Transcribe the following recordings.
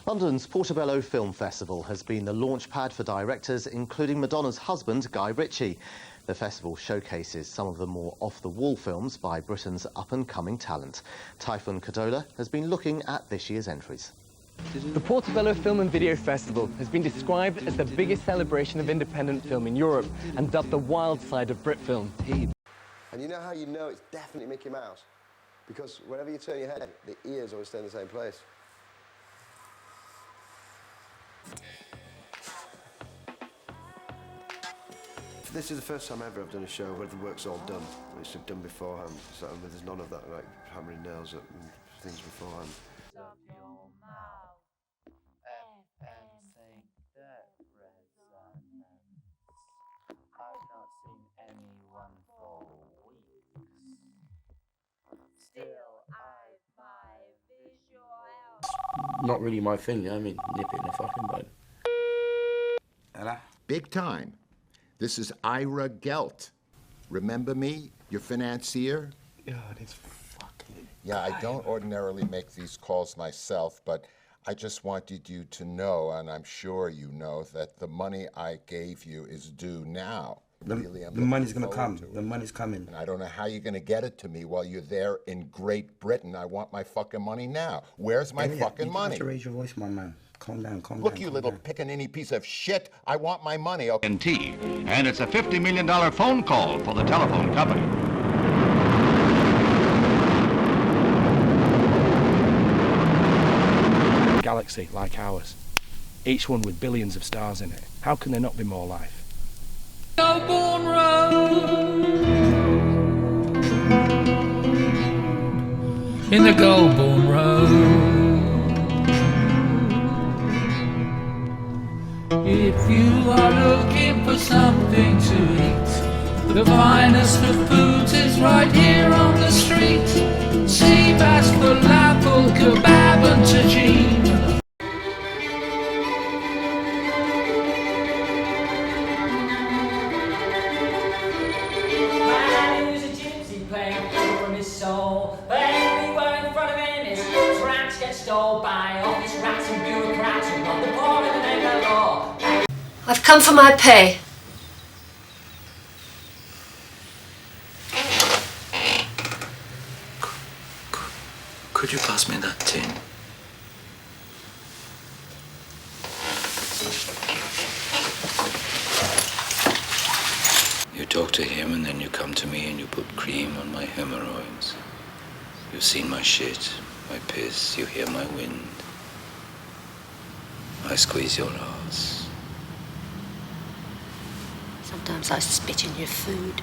London's Portobello Film Festival has been the launchpad for directors, including Madonna's husband, Guy Ritchie. The festival showcases some of the more off-the-wall films by Britain's up-and-coming talent. Typhoon Cadola has been looking at this year's entries. The Portobello Film and Video Festival has been described as the biggest celebration of independent film in Europe and dubbed the wild side of Brit film. And you know how you know it's definitely Mickey Mouse? Because whenever you turn your head, the ears always stay in the same place. This is the first time ever I've done a show where the work's all done. It's done beforehand, so there's none of that, like hammering nails at and things beforehand. I've not seen anyone for weeks. Still, I've my visual. Not really my thing, you know what I mean? Nip it in the fucking bud. Hello? Big time. This is Ira Gelt. Remember me? Your financier? God, it's fucking... Yeah, I don't ordinarily make these calls myself, but I just wanted you to know, and I'm sure you know, that the money I gave you is due now. The money's going to come. The money's coming. And I don't know how you're going to get it to me while you're there in Great Britain. I want my fucking money now. Where's my fucking money? You have to raise your voice, my man. Calm down, calm down. Look, you little pickaninny piece of shit. I want my money, okay? And it's a $50 million phone call for the telephone company. Galaxy like ours, each one with billions of stars in it. How can there not be more life? Goulburn Road. In the Goulburn Road. If you are looking for something to eat, the finest of foods is right here on the street. Sea bass, falafel, kebab and tagine. Man who's a gypsy playing from his soul, but everywhere in front of him his tracks get stole by office rats and bureaucrats who got the poor in the name of law. I've come for my pay. Could you pass me that tin? You talk to him and then you come to me and you put cream on my hemorrhoids. You've seen my shit, my piss, you hear my wind. I squeeze your ass. Sometimes I spit in your food.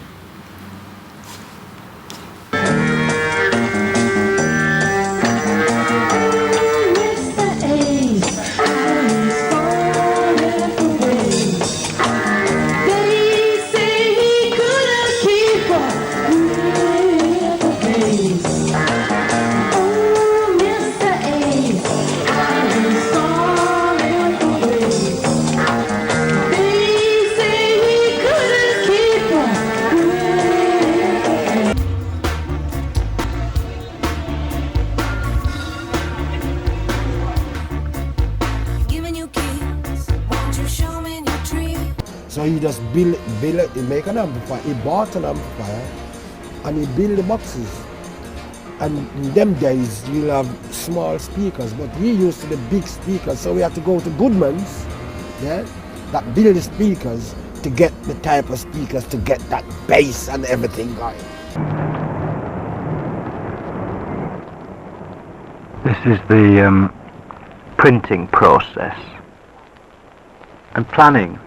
So he just build, he make an amplifier, he bought an amplifier and he build the boxes. And in them days you'll have small speakers, but we used to the big speakers, so we had to go to Goodman's, yeah, that build the speakers to get the type of speakers to get that bass and everything going. This is the printing process and planning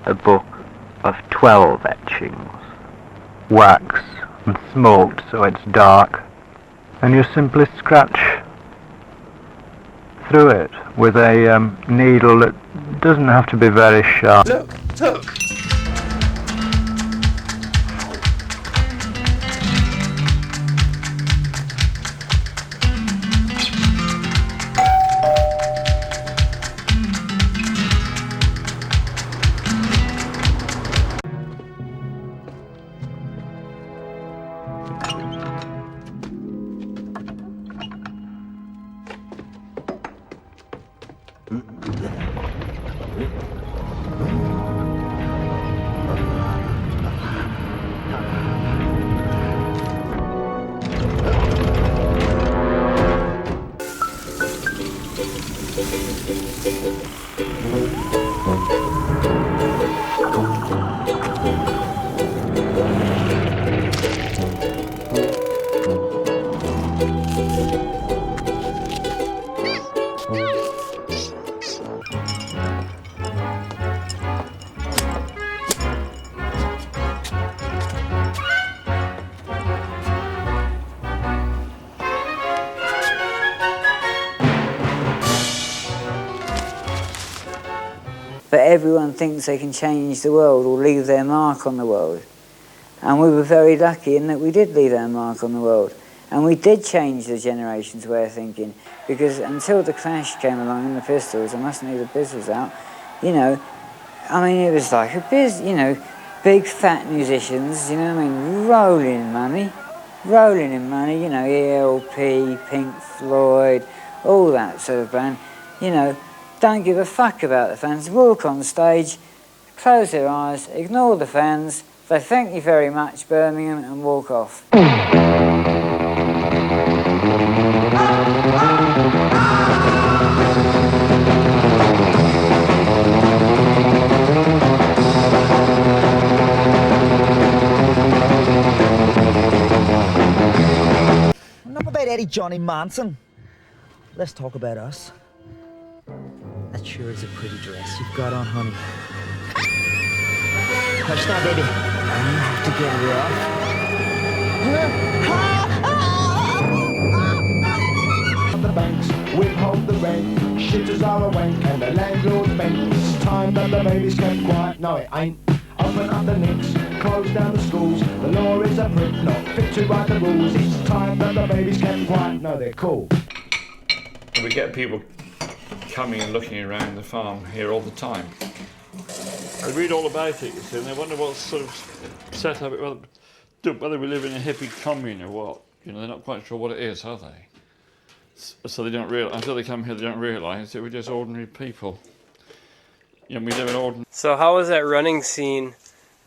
a book of 12 etchings, wax and smoked so it's dark, and you simply scratch through it with a needle that doesn't have to be very sharp. Look! But everyone thinks they can change the world or leave their mark on the world. And we were very lucky in that we did leave our mark on the world. And we did change the generation's way of thinking, because until the Clash came along and the Pistols, I mustn't leave the Pistols out, you know, I mean, it was like a you know, big fat musicians, you know what I mean, rolling in money, you know, ELP, Pink Floyd, all that sort of band, you know, don't give a fuck about the fans, walk on stage, close their eyes, ignore the fans, say thank you very much, Birmingham, and walk off. Enough about Eddie Johnny Manson. Let's talk about us. That sure is a pretty dress you've got on, honey. Hush now, baby. I have to get her off. The banks withhold the rent. Shitters are a wank and the landlord's bent. It's time that the baby's kept quiet. No, it ain't. Open up the nicks, close down the schools. The law is a prick, not fit to write the rules. It's time that the baby's kept quiet. No, they're cool. We get people coming and looking around the farm here all the time. They read all about it, you see, and they wonder what sort of set up, whether we live in a hippie commune or what. You know, they're not quite sure what it is, are they? So they don't realise, until they come here, they don't realise that we're just ordinary people. You know, we live in ordinary... So how was that running scene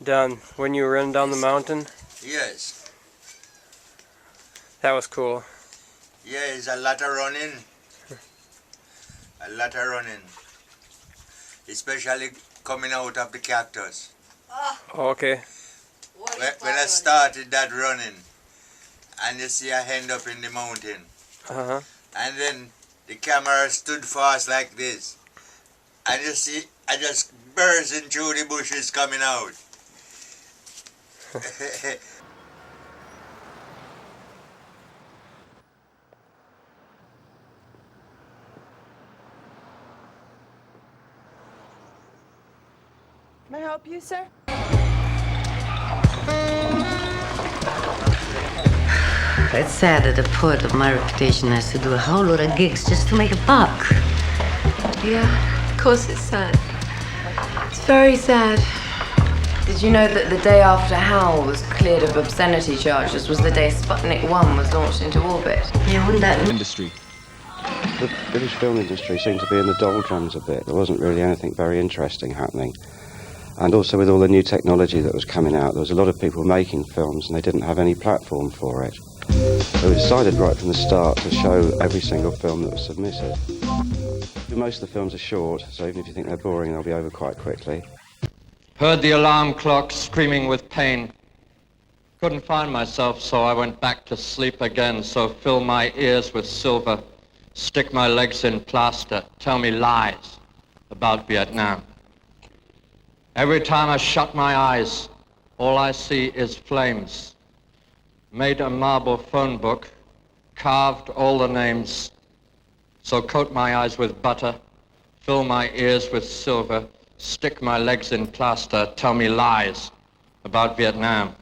done when you were running down the mountain? Yes. That was cool. Yes, a lot of running. A lot of running. Especially coming out of the cactus. Oh, okay. When I started that running, and you see I end up in the mountain. Uh-huh. And then the camera stood fast like this. And you see, I just bursting through the bushes coming out. May I help you, sir? It's sad at the point of my reputation has to do a whole lot of gigs just to make a buck. Yeah, of course it's sad. It's very sad. Did you know that the day after Hal was cleared of obscenity charges was the day Sputnik 1 was launched into orbit? Yeah, wouldn't that... Industry. The British film industry seemed to be in the doldrums a bit. There wasn't really anything very interesting happening. And also with all the new technology that was coming out, there was a lot of people making films and they didn't have any platform for it. So we decided right from the start to show every single film that was submitted. Most of the films are short, so even if you think they're boring, they'll be over quite quickly. Heard the alarm clock screaming with pain. Couldn't find myself, so I went back to sleep again. So fill my ears with silver, stick my legs in plaster, tell me lies about Vietnam. Every time I shut my eyes, all I see is flames. Made a marble phone book, carved all the names. So coat my eyes with butter, fill my ears with silver, stick my legs in plaster, tell me lies about Vietnam.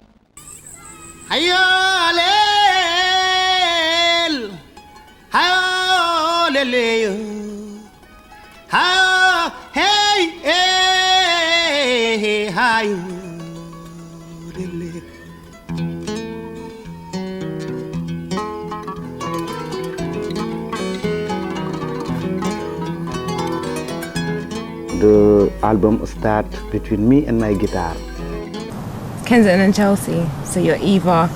the album start between me and my guitar. Kensington and Chelsea, so you're either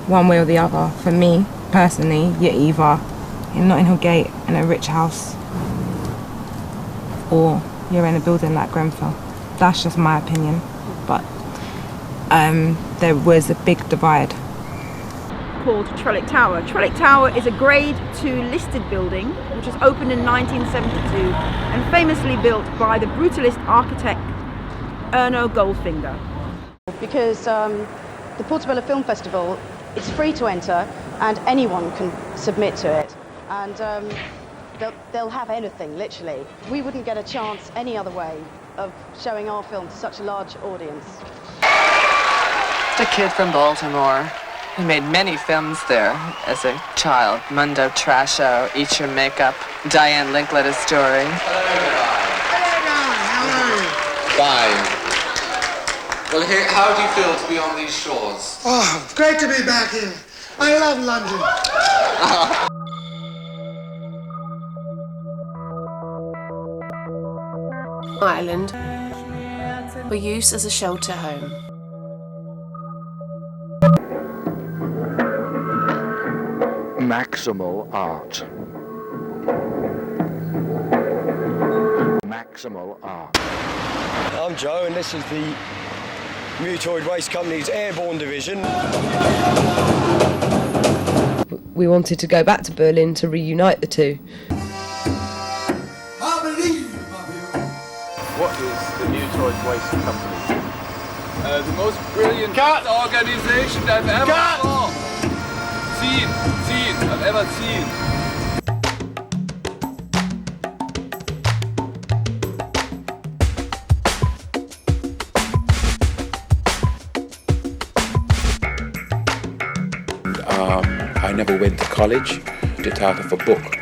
one way or the other. For me, personally, you're either in Notting Hill Gate in a rich house, or you're in a building like Grenfell. That's just my opinion, but there was a big divide. Called Trellick Tower. Trellick Tower is a Grade 2 listed building which was opened in 1972 and famously built by the brutalist architect Erno Goldfinger. Because the Portobello Film Festival, it's free to enter and anyone can submit to it, and they'll have anything, literally. We wouldn't get a chance any other way of showing our film to such a large audience. The kid from Baltimore. He made many films there as a child. Mundo Trasho, Eat Your Makeup, Diane Linkletter's Story. Fine. Well, here, how do you feel to be on these shores? Oh, it's great to be back here. I love London. Island for use as a shelter home. Maximal art. Maximal art. I'm Joe, and this is the Mutoid Waste Company's Airborne Division. We wanted to go back to Berlin to reunite the two. What is the Mutoid Waste Company? The most brilliant organization I've ever seen. I never went to college, just out of a book.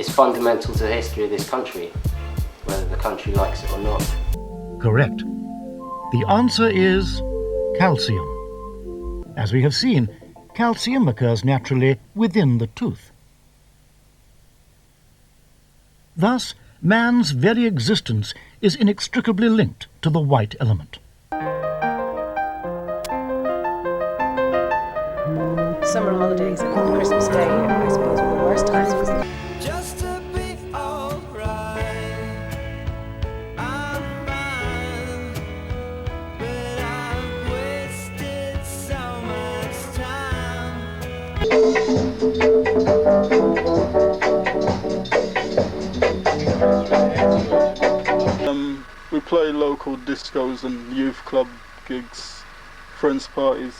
Fundamental to the history of this country, whether the country likes it or not. Correct. The answer is calcium. As we have seen, calcium occurs naturally within the tooth. Thus, man's very existence is inextricably linked to the white element. Summer holidays and Christmas Day, I suppose, were the worst times for them. We play local discos and youth club gigs, friends parties,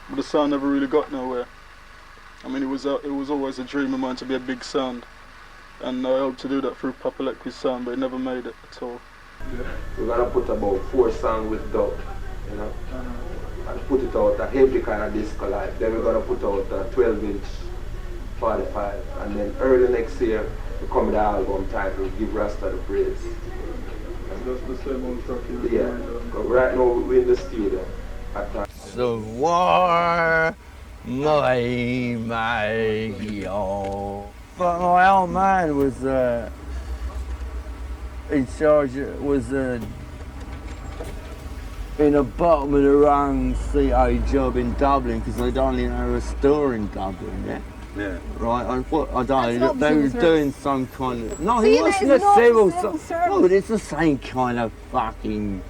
but the sound never really got nowhere. I mean, it was always a dream of mine to be a big sound, and I hope to do that through Papa Lepke's sound, but it never made it at all. Yeah. We're gonna put about 4 songs with Dogg, you know, and put it out a heavy kind of disco life. Then we're gonna put out a 12-inch 45. And then early next year, we come with the album titled Give Rasta the Praise. And that's the same old track here? Yeah. Right now we're in the studio. The war may yo. But my old man was in charge, was in a bottom of the rung CA job in Dublin because they'd only had a store in Dublin, yeah? Yeah. Right, I don't know, they were doing some kind of... No, So he you know wasn't it's a not civil civil servant. No, but it's the same kind of fucking...